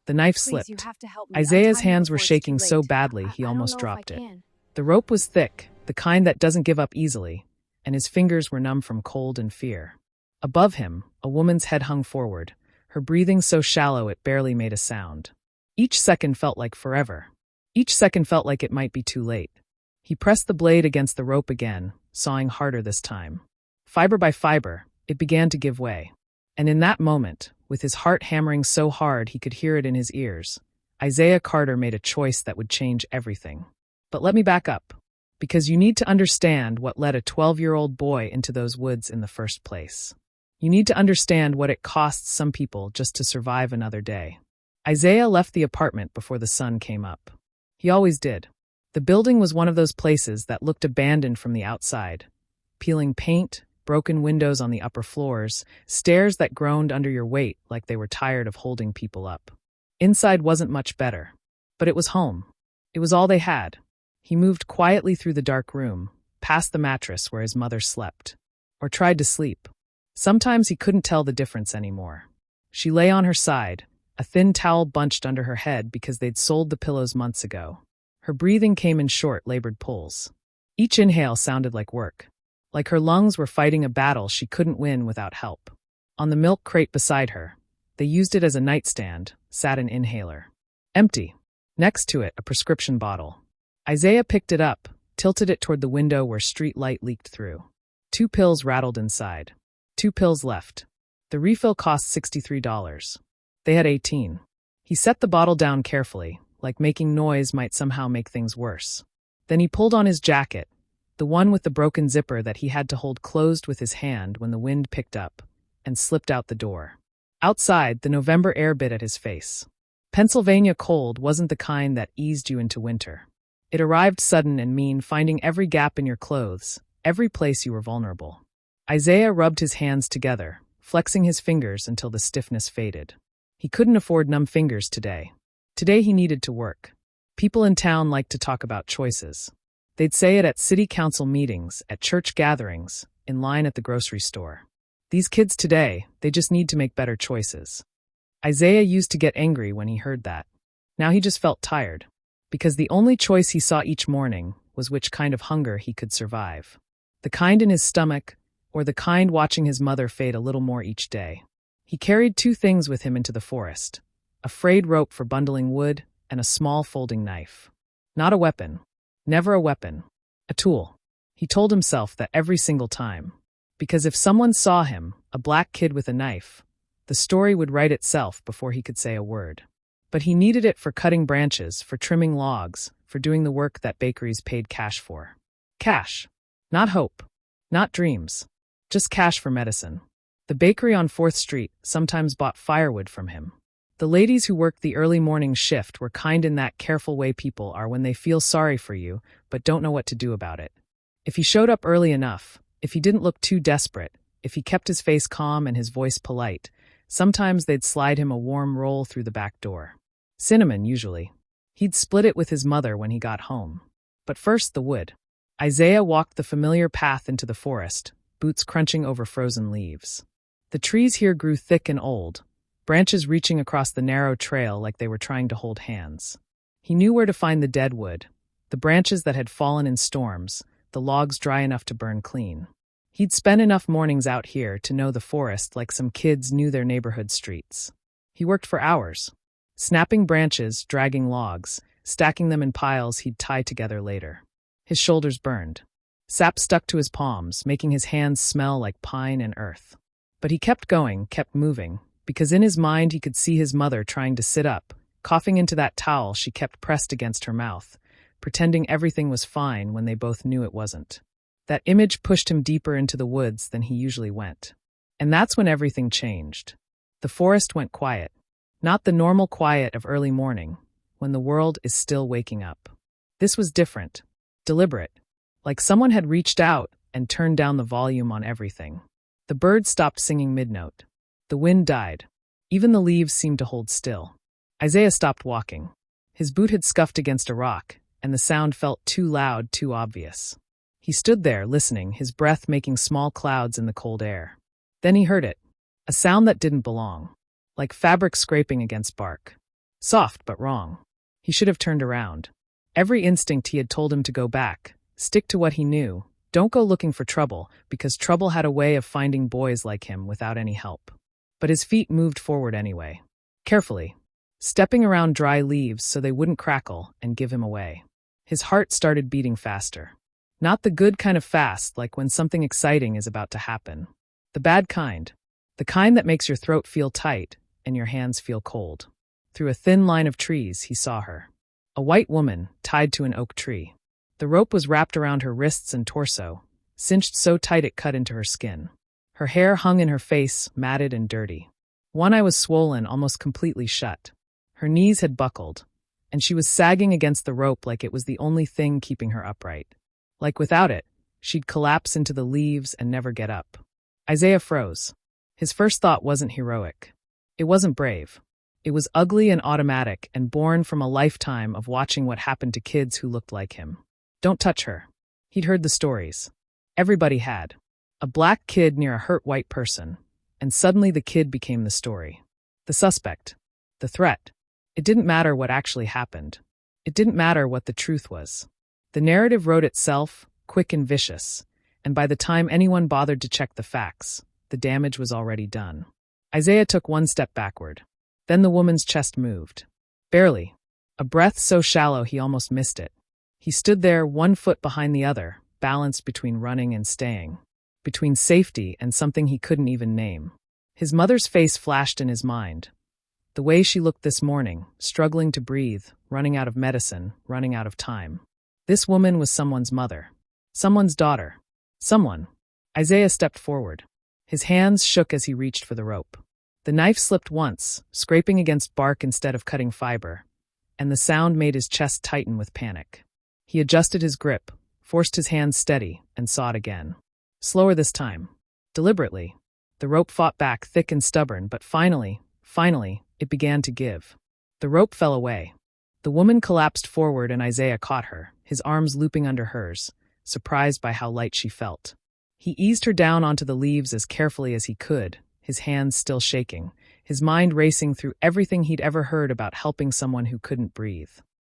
The knife Please, you slipped. have to help me. Isaiah's Untie me hands were before it's too shaking so late. badly he I don't almost know if I dropped it. can. The rope was thick, the kind that doesn't give up easily, and his fingers were numb from cold and fear. Above him, a woman's head hung forward, her breathing so shallow it barely made a sound. Each second felt like forever. Each second felt like it might be too late. He pressed the blade against the rope again, sawing harder this time. Fiber by fiber, it began to give way. And in that moment, with his heart hammering so hard he could hear it in his ears, Isaiah Carter made a choice that would change everything. But let me back up, because you need to understand what led a 12-year-old boy into those woods in the first place. You need to understand what it costs some people just to survive another day. Isaiah left the apartment before the sun came up. He always did. The building was one of those places that looked abandoned from the outside. Peeling paint, broken windows on the upper floors, stairs that groaned under your weight like they were tired of holding people up. Inside wasn't much better. But it was home. It was all they had. He moved quietly through the dark room, past the mattress where his mother slept. Or tried to sleep. Sometimes he couldn't tell the difference anymore. She lay on her side, a thin towel bunched under her head because they'd sold the pillows months ago. Her breathing came in short, labored pulls. Each inhale sounded like work. Like her lungs were fighting a battle she couldn't win without help. On the milk crate beside her, they used it as a nightstand, sat an inhaler. Empty. Next to it, a prescription bottle. Isaiah picked it up, tilted it toward the window where street light leaked through. 2 pills rattled inside. 2 pills left. The refill cost $63. They had 18. He set the bottle down carefully, like making noise might somehow make things worse. Then he pulled on his jacket, the one with the broken zipper that he had to hold closed with his hand when the wind picked up, and slipped out the door. Outside, the November air bit at his face. Pennsylvania cold wasn't the kind that eased you into winter. It arrived sudden and mean, finding every gap in your clothes, every place you were vulnerable. Isaiah rubbed his hands together, flexing his fingers until the stiffness faded. He couldn't afford numb fingers today. Today he needed to work. People in town liked to talk about choices. They'd say it at city council meetings, at church gatherings, in line at the grocery store. These kids today, they just need to make better choices. Isaiah used to get angry when he heard that. Now he just felt tired, because the only choice he saw each morning was which kind of hunger he could survive. The kind in his stomach, or the kind watching his mother fade a little more each day. He carried 2 things with him into the forest, a frayed rope for bundling wood and a small folding knife. Not a weapon. Never a weapon. A tool. He told himself that every single time. Because if someone saw him, a black kid with a knife, the story would write itself before he could say a word. But he needed it for cutting branches, for trimming logs, for doing the work that bakeries paid cash for. Cash. Not hope. Not dreams. Just cash for medicine. The bakery on 4th Street sometimes bought firewood from him. The ladies who worked the early morning shift were kind in that careful way people are when they feel sorry for you but don't know what to do about it. If he showed up early enough, if he didn't look too desperate, if he kept his face calm and his voice polite, sometimes they'd slide him a warm roll through the back door. Cinnamon, usually. He'd split it with his mother when he got home. But first, the wood. Isaiah walked the familiar path into the forest, boots crunching over frozen leaves. The trees here grew thick and old, branches reaching across the narrow trail like they were trying to hold hands. He knew where to find the dead wood, the branches that had fallen in storms, the logs dry enough to burn clean. He'd spent enough mornings out here to know the forest like some kids knew their neighborhood streets. He worked for hours, snapping branches, dragging logs, stacking them in piles he'd tie together later. His shoulders burned. Sap stuck to his palms, making his hands smell like pine and earth. But he kept going, kept moving, because in his mind he could see his mother trying to sit up, coughing into that towel she kept pressed against her mouth, pretending everything was fine when they both knew it wasn't. That image pushed him deeper into the woods than he usually went. And that's when everything changed. The forest went quiet. Not the normal quiet of early morning, when the world is still waking up. This was different, deliberate, like someone had reached out and turned down the volume on everything. The birds stopped singing mid-note. The wind died. Even the leaves seemed to hold still. Isaiah stopped walking. His boot had scuffed against a rock, and the sound felt too loud, too obvious. He stood there, listening, his breath making small clouds in the cold air. Then he heard it, a sound that didn't belong, like fabric scraping against bark. Soft but wrong. He should have turned around. Every instinct he had told him to go back, stick to what he knew, don't go looking for trouble, because trouble had a way of finding boys like him without any help. But his feet moved forward anyway. Carefully. Stepping around dry leaves so they wouldn't crackle and give him away. His heart started beating faster. Not the good kind of fast, like when something exciting is about to happen. The bad kind. The kind that makes your throat feel tight and your hands feel cold. Through a thin line of trees, he saw her. A white woman, tied to an oak tree. The rope was wrapped around her wrists and torso, cinched so tight it cut into her skin. Her hair hung in her face, matted and dirty. One eye was swollen, almost completely shut. Her knees had buckled, and she was sagging against the rope like it was the only thing keeping her upright. Like without it, she'd collapse into the leaves and never get up. Isaiah froze. His first thought wasn't heroic. It wasn't brave. It was ugly and automatic and born from a lifetime of watching what happened to kids who looked like him. Don't touch her. He'd heard the stories. Everybody had. A black kid near a hurt white person, and suddenly the kid became the story. The suspect. The threat. It didn't matter what actually happened. It didn't matter what the truth was. The narrative wrote itself, quick and vicious, and by the time anyone bothered to check the facts, the damage was already done. Isaiah took one step backward. Then the woman's chest moved. Barely. A breath so shallow he almost missed it. He stood there, one foot behind the other, balanced between running and staying. Between safety and something he couldn't even name. His mother's face flashed in his mind. The way she looked this morning, struggling to breathe, running out of medicine, running out of time. This woman was someone's mother. Someone's daughter. Someone. Isaiah stepped forward. His hands shook as he reached for the rope. The knife slipped once, scraping against bark instead of cutting fiber, and the sound made his chest tighten with panic. He adjusted his grip, forced his hands steady, and saw it again. Slower this time. Deliberately. The rope fought back, thick and stubborn, but finally, it began to give. The rope fell away. The woman collapsed forward and Isaiah caught her, his arms looping under hers, surprised by how light she felt. He eased her down onto the leaves as carefully as he could, his hands still shaking, his mind racing through everything he'd ever heard about helping someone who couldn't breathe.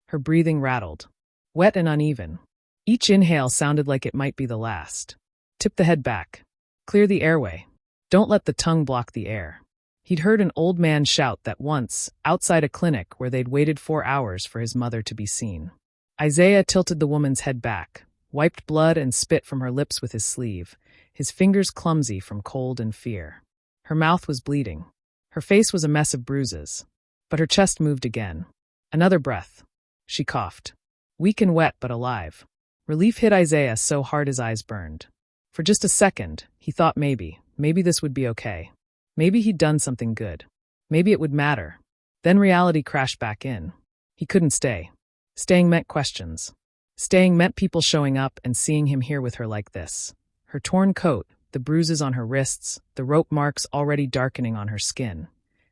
Her breathing rattled. Wet and uneven. Each inhale sounded like it might be the last. Tip the head back. Clear the airway. Don't let the tongue block the air. He'd heard an old man shout that once, outside a clinic where they'd waited 4 hours for his mother to be seen. Isaiah tilted the woman's head back, wiped blood and spit from her lips with his sleeve, his fingers clumsy from cold and fear. Her mouth was bleeding. Her face was a mess of bruises. But her chest moved again. Another breath. She coughed. Weak and wet but alive. Relief hit Isaiah so hard his eyes burned. For just a second, he thought maybe this would be okay. Maybe he'd done something good. Maybe it would matter. Then reality crashed back in. He couldn't stay. Staying meant questions. Staying meant people showing up and seeing him here with her like this. Her torn coat, the bruises on her wrists, the rope marks already darkening on her skin,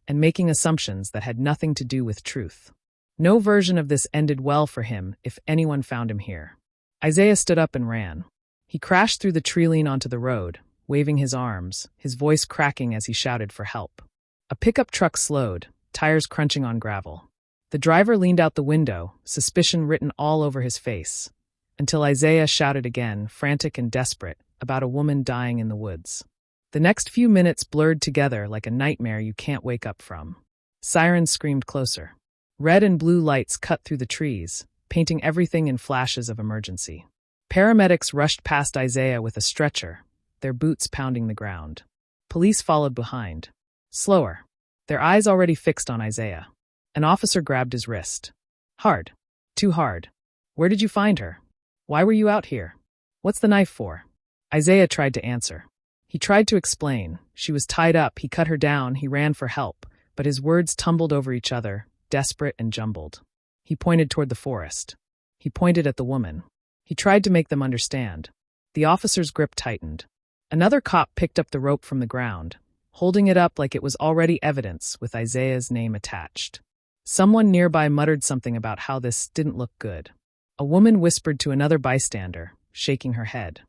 and making assumptions that had nothing to do with truth. No version of this ended well for him if anyone found him here. Isaiah stood up and ran. He crashed through the tree-line onto the road, waving his arms, his voice cracking as he shouted for help. A pickup truck slowed, tires crunching on gravel. The driver leaned out the window, suspicion written all over his face, until Isaiah shouted again, frantic and desperate, about a woman dying in the woods. The next few minutes blurred together like a nightmare you can't wake up from. Sirens screamed closer. Red and blue lights cut through the trees, painting everything in flashes of emergency. Paramedics rushed past Isaiah with a stretcher, their boots pounding the ground. Police followed behind. Slower. Their eyes already fixed on Isaiah. An officer grabbed his wrist. Hard. Too hard. Where did you find her? Why were you out here? What's the knife for? Isaiah tried to answer. He tried to explain. She was tied up, he cut her down, he ran for help, but his words tumbled over each other, desperate and jumbled. He pointed toward the forest. He pointed at the woman. He tried to make them understand. The officer's grip tightened. Another cop picked up the rope from the ground, holding it up like it was already evidence with Isaiah's name attached. Someone nearby muttered something about how this didn't look good. A woman whispered to another bystander, shaking her head.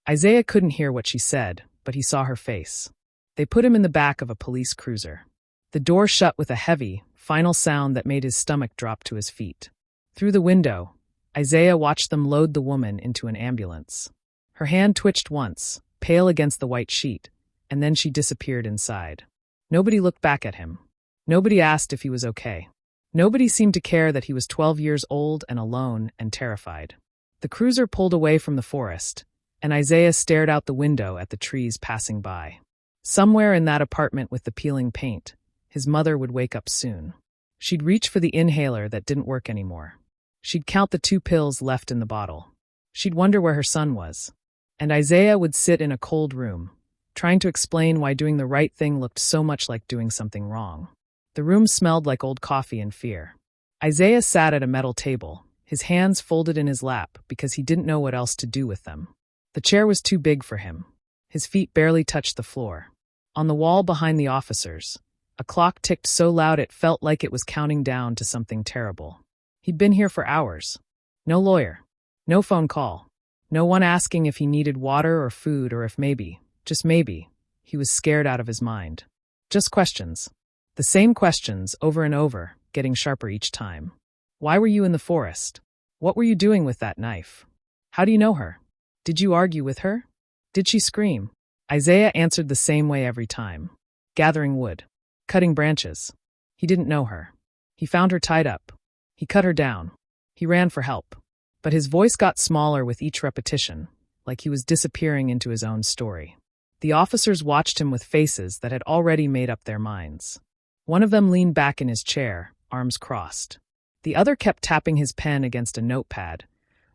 Isaiah couldn't hear what she said, but he saw her face. They put him in the back of a police cruiser. The door shut with a heavy, final sound that made his stomach drop to his feet. Through the window, Isaiah watched them load the woman into an ambulance. Her hand twitched once, pale against the white sheet, and then she disappeared inside. Nobody looked back at him. Nobody asked if he was okay. Nobody seemed to care that he was 12 years old and alone and terrified. The cruiser pulled away from the forest, and Isaiah stared out the window at the trees passing by. Somewhere in that apartment with the peeling paint, his mother would wake up soon. She'd reach for the inhaler that didn't work anymore. She'd count the 2 pills left in the bottle. She'd wonder where her son was. And Isaiah would sit in a cold room, trying to explain why doing the right thing looked so much like doing something wrong. The room smelled like old coffee and fear. Isaiah sat at a metal table, his hands folded in his lap because he didn't know what else to do with them. The chair was too big for him. His feet barely touched the floor. On the wall behind the officers, a clock ticked so loud it felt like it was counting down to something terrible. He'd been here for hours. No lawyer. No phone call. No one asking if he needed water or food or if maybe, just maybe, he was scared out of his mind. Just questions. The same questions over and over, getting sharper each time. Why were you in the forest? What were you doing with that knife? How do you know her? Did you argue with her? Did she scream? Isaiah answered the same way every time. Gathering wood. Cutting branches. He didn't know her. He found her tied up. He cut her down. He ran for help. But his voice got smaller with each repetition, like he was disappearing into his own story. The officers watched him with faces that had already made up their minds. One of them leaned back in his chair, arms crossed. The other kept tapping his pen against a notepad,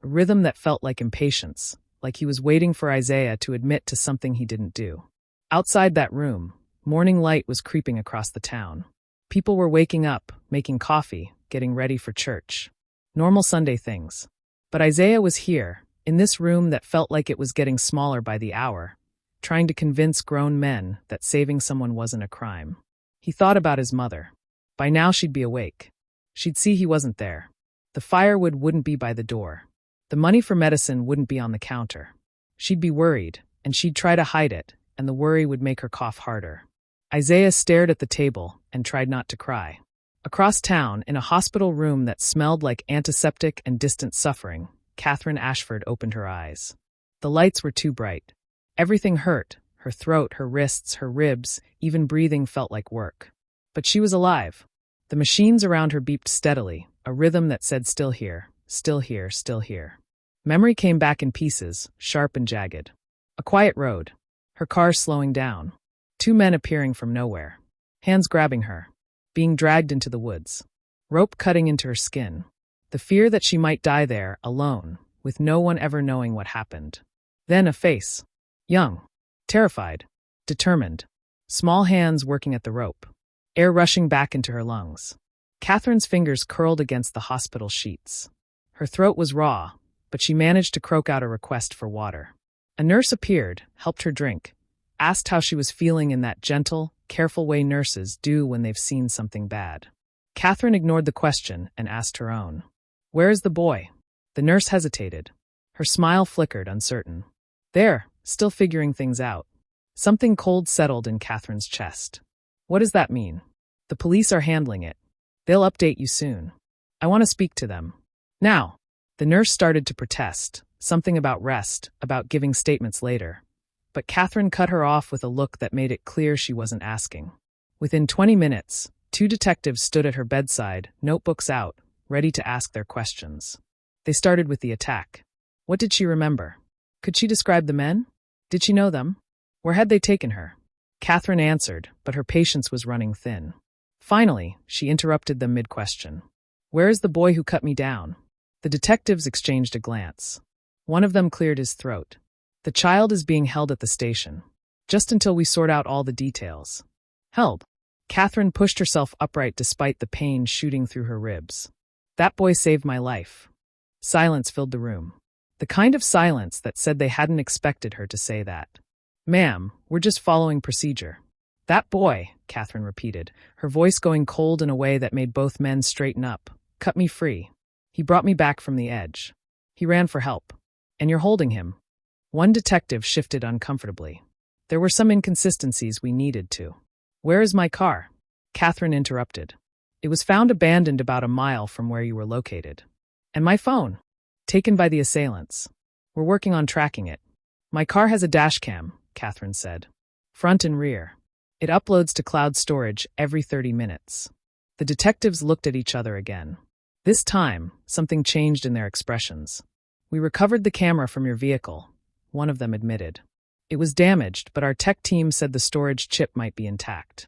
a rhythm that felt like impatience, like he was waiting for Isaiah to admit to something he didn't do. Outside that room, morning light was creeping across the town. People were waking up, making coffee, getting ready for church. Normal Sunday things. But Isaiah was here, in this room that felt like it was getting smaller by the hour, trying to convince grown men that saving someone wasn't a crime. He thought about his mother. By now she'd be awake. She'd see he wasn't there. The firewood wouldn't be by the door. The money for medicine wouldn't be on the counter. She'd be worried, and she'd try to hide it, and the worry would make her cough harder. Isaiah stared at the table and tried not to cry. Across town, in a hospital room that smelled like antiseptic and distant suffering, Catherine Ashford opened her eyes. The lights were too bright. Everything hurt. Her throat, her wrists, her ribs, even breathing felt like work. But she was alive. The machines around her beeped steadily, a rhythm that said still here, still here, still here. Memory came back in pieces, sharp and jagged. A quiet road. Her car slowing down. 2 men appearing from nowhere. Hands grabbing her. Being dragged into the woods. Rope cutting into her skin. The fear that she might die there, alone, with no one ever knowing what happened. Then a face. Young. Terrified. Determined. Small hands working at the rope. Air rushing back into her lungs. Catherine's fingers curled against the hospital sheets. Her throat was raw, but she managed to croak out a request for water. A nurse appeared, helped her drink, asked how she was feeling in that gentle, careful way nurses do when they've seen something bad. Catherine ignored the question and asked her own. Where is the boy? The nurse hesitated. Her smile flickered, uncertain. There, still figuring things out. Something cold settled in Catherine's chest. What does that mean? The police are handling it. They'll update you soon. I want to speak to them. Now. The nurse started to protest, something about rest, about giving statements later. But Catherine cut her off with a look that made it clear she wasn't asking. Within 20 minutes, 2 detectives stood at her bedside, notebooks out, ready to ask their questions. They started with the attack. What did she remember? Could she describe the men? Did she know them? Where had they taken her? Catherine answered, but her patience was running thin. Finally, she interrupted them mid-question. Where is the boy who cut me down? The detectives exchanged a glance. One of them cleared his throat. The child is being held at the station. Just until we sort out all the details. Held. Catherine pushed herself upright despite the pain shooting through her ribs. That boy saved my life. Silence filled the room. The kind of silence that said they hadn't expected her to say that. Ma'am, we're just following procedure. That boy, Catherine repeated, her voice going cold in a way that made both men straighten up, cut me free. He brought me back from the edge. He ran for help. And you're holding him. One detective shifted uncomfortably. There were some inconsistencies we needed to. Where is my car? Catherine interrupted. It was found abandoned about a mile from where you were located. And my phone? Taken by the assailants. We're working on tracking it. My car has a dashcam, Catherine said. Front and rear. It uploads to cloud storage every 30 minutes. The detectives looked at each other again. This time, something changed in their expressions. We recovered the camera from your vehicle, one of them admitted. It was damaged, but our tech team said the storage chip might be intact.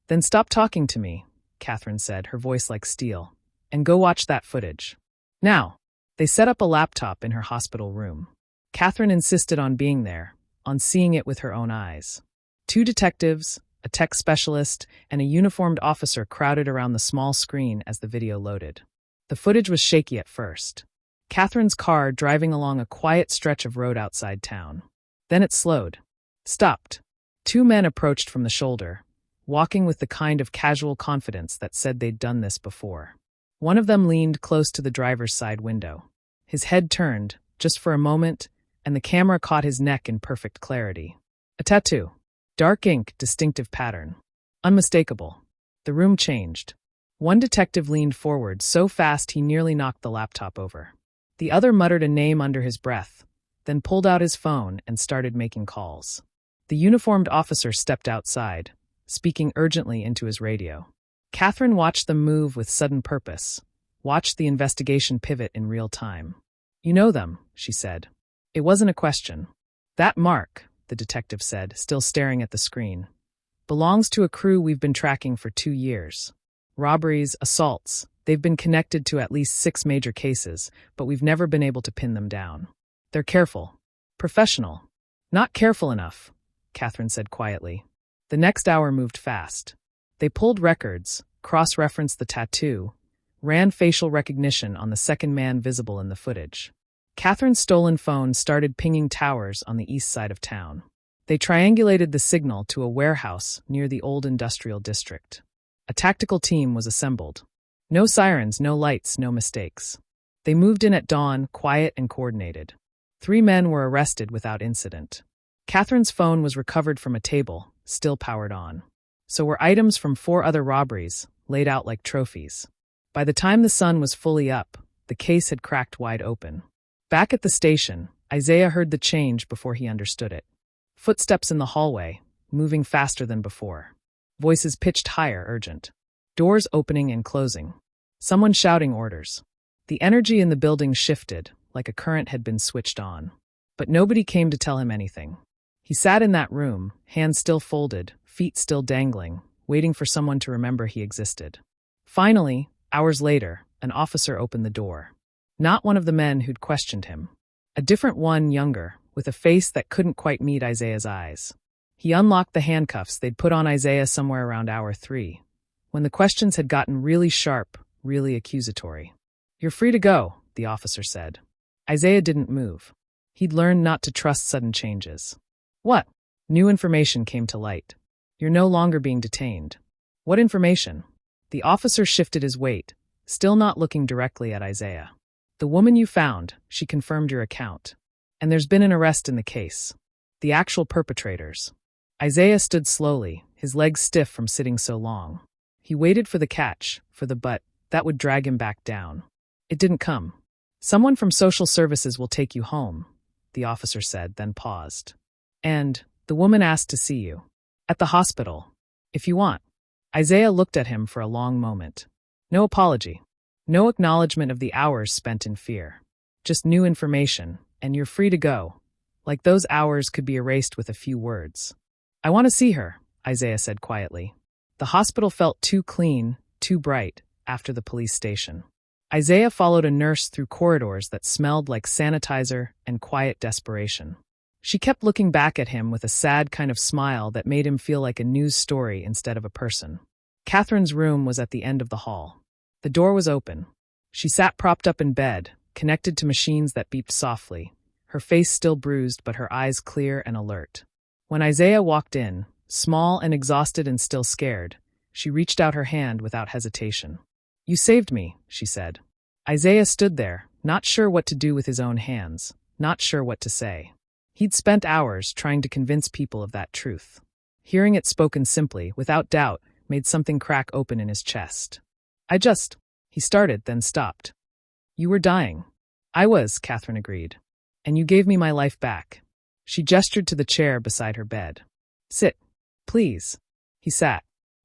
Then stop talking to me, Catherine said, her voice like steel, and go watch that footage. Now. They set up a laptop in her hospital room. Catherine insisted on being there, on seeing it with her own eyes. 2 detectives, a tech specialist, and a uniformed officer crowded around the small screen as the video loaded. The footage was shaky at first. Catherine's car driving along a quiet stretch of road outside town. Then it slowed. Stopped. 2 men approached from the shoulder, walking with the kind of casual confidence that said they'd done this before. One of them leaned close to the driver's side window. His head turned, just for a moment, and the camera caught his neck in perfect clarity. A tattoo. Dark ink, distinctive pattern. Unmistakable. The room changed. One detective leaned forward so fast he nearly knocked the laptop over. The other muttered a name under his breath, then pulled out his phone and started making calls. The uniformed officer stepped outside, speaking urgently into his radio. Catherine watched them move with sudden purpose, watched the investigation pivot in real time. You know them, she said. It wasn't a question. That mark, the detective said, still staring at the screen, belongs to a crew we've been tracking for 2 years. Robberies, assaults, they've been connected to at least 6 major cases, but we've never been able to pin them down. They're careful. Professional. Not careful enough, Catherine said quietly. The next hour moved fast. They pulled records, cross-referenced the tattoo, ran facial recognition on the second man visible in the footage. Catherine's stolen phone started pinging towers on the east side of town. They triangulated the signal to a warehouse near the old industrial district. A tactical team was assembled. No sirens, no lights, no mistakes. They moved in at dawn, quiet and coordinated. 3 men were arrested without incident. Catherine's phone was recovered from a table, still powered on. So were items from 4 other robberies, laid out like trophies. By the time the sun was fully up, the case had cracked wide open. Back at the station, Isaiah heard the change before he understood it. Footsteps in the hallway, moving faster than before. Voices pitched higher, urgent. Doors opening and closing. Someone shouting orders. The energy in the building shifted, like a current had been switched on. But nobody came to tell him anything. He sat in that room, hands still folded, feet still dangling, waiting for someone to remember he existed. Finally, hours later, an officer opened the door. Not one of the men who'd questioned him. A different one, younger, with a face that couldn't quite meet Isaiah's eyes. He unlocked the handcuffs they'd put on Isaiah somewhere around hour 3, when the questions had gotten really sharp, really accusatory. You're free to go, the officer said. Isaiah didn't move. He'd learned not to trust sudden changes. What? New information came to light. You're no longer being detained. What information? The officer shifted his weight, still not looking directly at Isaiah. The woman you found, she confirmed your account. And there's been an arrest in the case. The actual perpetrators. Isaiah stood slowly, his legs stiff from sitting so long. He waited for the catch, for the but, that would drag him back down. It didn't come. Someone from social services will take you home, the officer said, then paused. And, the woman asked to see you. At the hospital. If you want. Isaiah looked at him for a long moment. No apology. No acknowledgement of the hours spent in fear. Just new information, and you're free to go. Like those hours could be erased with a few words. I want to see her, Isaiah said quietly. The hospital felt too clean, too bright, after the police station. Isaiah followed a nurse through corridors that smelled like sanitizer and quiet desperation. She kept looking back at him with a sad kind of smile that made him feel like a news story instead of a person. Catherine's room was at the end of the hall. The door was open. She sat propped up in bed, connected to machines that beeped softly, her face still bruised but her eyes clear and alert. When Isaiah walked in, small and exhausted and still scared, she reached out her hand without hesitation. You saved me, she said. Isaiah stood there, not sure what to do with his own hands, not sure what to say. He'd spent hours trying to convince people of that truth. Hearing it spoken simply, without doubt, made something crack open in his chest. He started, then stopped. You were dying. I was, Catherine agreed. And you gave me my life back. She gestured to the chair beside her bed. Sit, please. He sat.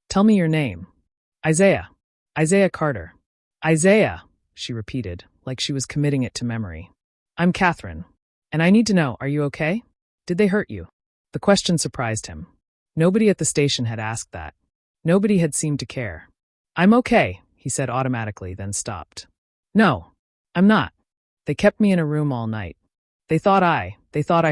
Tell me your name. Isaiah. Isaiah Carter. Isaiah, she repeated, like she was committing it to memory. I'm Catherine. And I need to know, are you okay? Did they hurt you? The question surprised him. Nobody at the station had asked that. Nobody had seemed to care. I'm okay, he said automatically, then stopped. No, I'm not. They kept me in a room all night. They thought I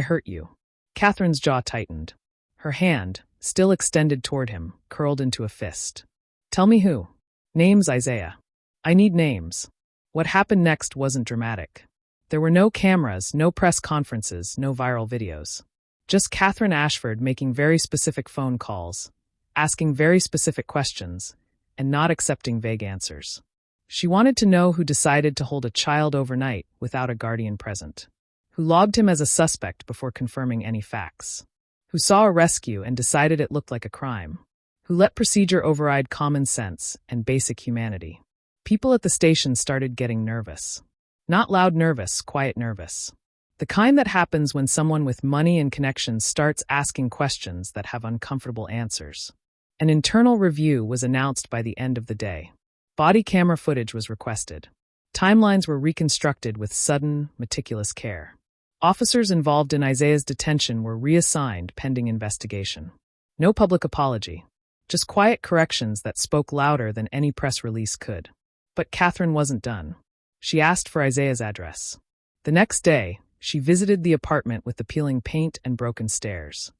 hurt you. Catherine's jaw tightened. Her hand, still extended toward him, curled into a fist. Tell me who. Names, Isaiah. I need names. What happened next wasn't dramatic. There were no cameras, no press conferences, no viral videos. Just Catherine Ashford making very specific phone calls, asking very specific questions, and not accepting vague answers. She wanted to know who decided to hold a child overnight without a guardian present, who logged him as a suspect before confirming any facts, who saw a rescue and decided it looked like a crime, who let procedure override common sense and basic humanity. People at the station started getting nervous. Not loud nervous, quiet nervous. The kind that happens when someone with money and connections starts asking questions that have uncomfortable answers. An internal review was announced by the end of the day. Body camera footage was requested. Timelines were reconstructed with sudden, meticulous care. Officers involved in Isaiah's detention were reassigned pending investigation. No public apology. Just quiet corrections that spoke louder than any press release could. But Catherine wasn't done. She asked for Isaiah's address. The next day, she visited the apartment with the peeling paint and broken stairs.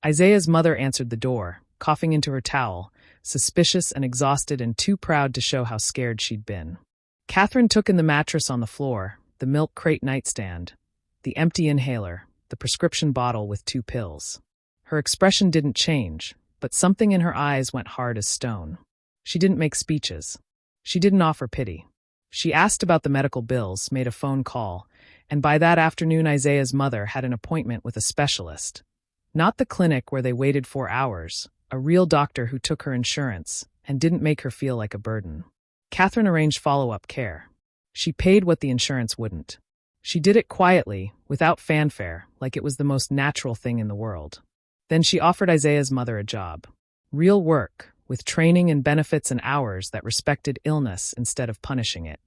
Isaiah's mother answered the door, coughing into her towel, suspicious and exhausted and too proud to show how scared she'd been. Catherine took in the mattress on the floor, the milk crate nightstand, the empty inhaler, the prescription bottle with 2 pills. Her expression didn't change, but something in her eyes went hard as stone. She didn't make speeches. She didn't offer pity. She asked about the medical bills, made a phone call, and by that afternoon Isaiah's mother had an appointment with a specialist. Not the clinic where they waited 4 hours, a real doctor who took her insurance and didn't make her feel like a burden. Catherine arranged follow-up care. She paid what the insurance wouldn't. She did it quietly, without fanfare, like it was the most natural thing in the world. Then she offered Isaiah's mother a job. Real work, with training and benefits and hours that respected illness instead of punishing it.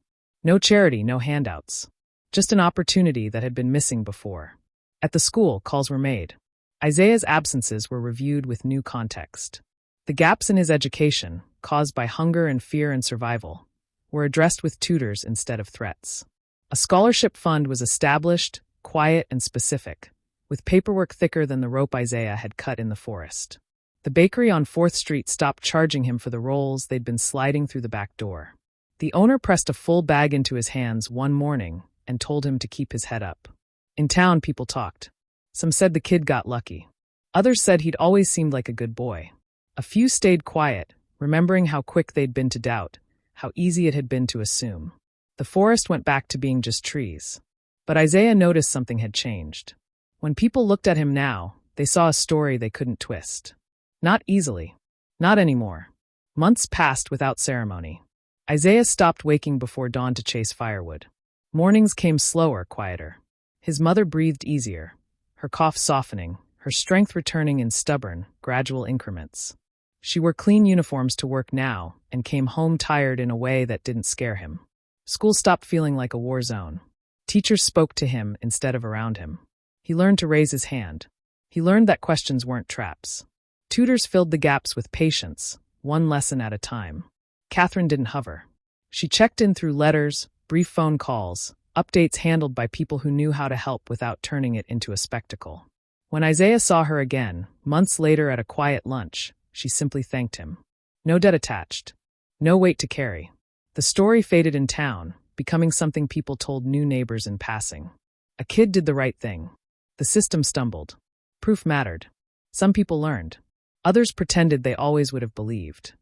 No charity, no handouts. Just an opportunity that had been missing before. At the school, calls were made. Isaiah's absences were reviewed with new context. The gaps in his education, caused by hunger and fear and survival, were addressed with tutors instead of threats. A scholarship fund was established, quiet and specific, with paperwork thicker than the rope Isaiah had cut in the forest. The bakery on 4th Street stopped charging him for the rolls they'd been sliding through the back door. The owner pressed a full bag into his hands one morning and told him to keep his head up. In town, people talked. Some said the kid got lucky. Others said he'd always seemed like a good boy. A few stayed quiet, remembering how quick they'd been to doubt, how easy it had been to assume. The forest went back to being just trees. But Isaiah noticed something had changed. When people looked at him now, they saw a story they couldn't twist. Not easily. Not anymore. Months passed without ceremony. Isaiah stopped waking before dawn to chase firewood. Mornings came slower, quieter. His mother breathed easier, her cough softening, her strength returning in stubborn, gradual increments. She wore clean uniforms to work now and came home tired in a way that didn't scare him. School stopped feeling like a war zone. Teachers spoke to him instead of around him. He learned to raise his hand. He learned that questions weren't traps. Tutors filled the gaps with patience, one lesson at a time. Catherine didn't hover. She checked in through letters, brief phone calls, updates handled by people who knew how to help without turning it into a spectacle. When Isaiah saw her again, months later at a quiet lunch, she simply thanked him. No debt attached. No weight to carry. The story faded in town, becoming something people told new neighbors in passing. A kid did the right thing. The system stumbled. Proof mattered. Some people learned. Others pretended they always would have believed.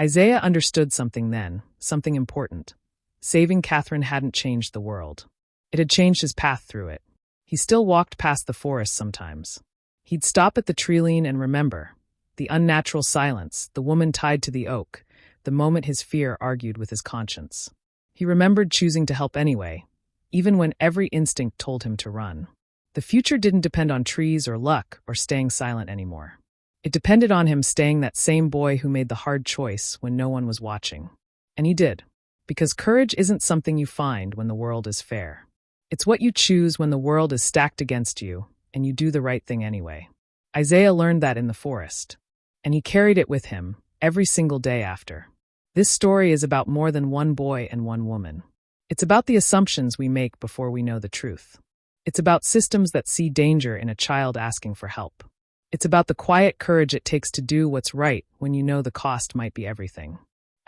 Isaiah understood something then, something important. Saving Catherine hadn't changed the world. It had changed his path through it. He still walked past the forest sometimes. He'd stop at the tree lean and remember. The unnatural silence, the woman tied to the oak, the moment his fear argued with his conscience. He remembered choosing to help anyway, even when every instinct told him to run. The future didn't depend on trees or luck or staying silent anymore. It depended on him staying that same boy who made the hard choice when no one was watching. And he did. Because courage isn't something you find when the world is fair. It's what you choose when the world is stacked against you, and you do the right thing anyway. Isaiah learned that in the forest. And he carried it with him, every single day after. This story is about more than one boy and one woman. It's about the assumptions we make before we know the truth. It's about systems that see danger in a child asking for help. It's about the quiet courage it takes to do what's right when you know the cost might be everything.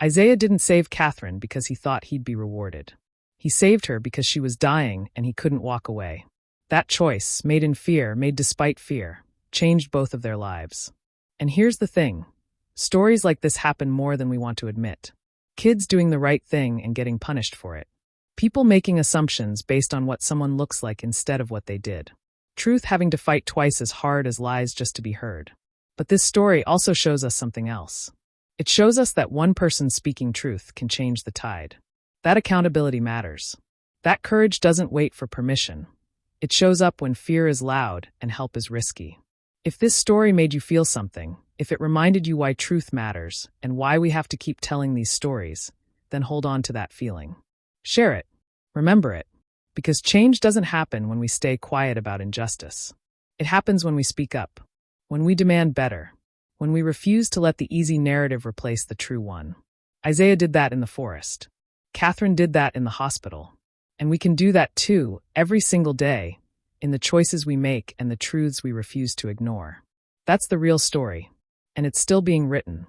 Isaiah didn't save Catherine because he thought he'd be rewarded. He saved her because she was dying and he couldn't walk away. That choice, made in fear, made despite fear, changed both of their lives. And here's the thing. Stories like this happen more than we want to admit. Kids doing the right thing and getting punished for it. People making assumptions based on what someone looks like instead of what they did. Truth having to fight twice as hard as lies just to be heard. But this story also shows us something else. It shows us that one person speaking truth can change the tide. That accountability matters. That courage doesn't wait for permission. It shows up when fear is loud and help is risky. If this story made you feel something, if it reminded you why truth matters and why we have to keep telling these stories, then hold on to that feeling. Share it. Remember it. Because change doesn't happen when we stay quiet about injustice. It happens when we speak up, when we demand better, when we refuse to let the easy narrative replace the true one. Isaiah did that in the forest. Catherine did that in the hospital. And we can do that too, every single day, in the choices we make and the truths we refuse to ignore. That's the real story. And it's still being written.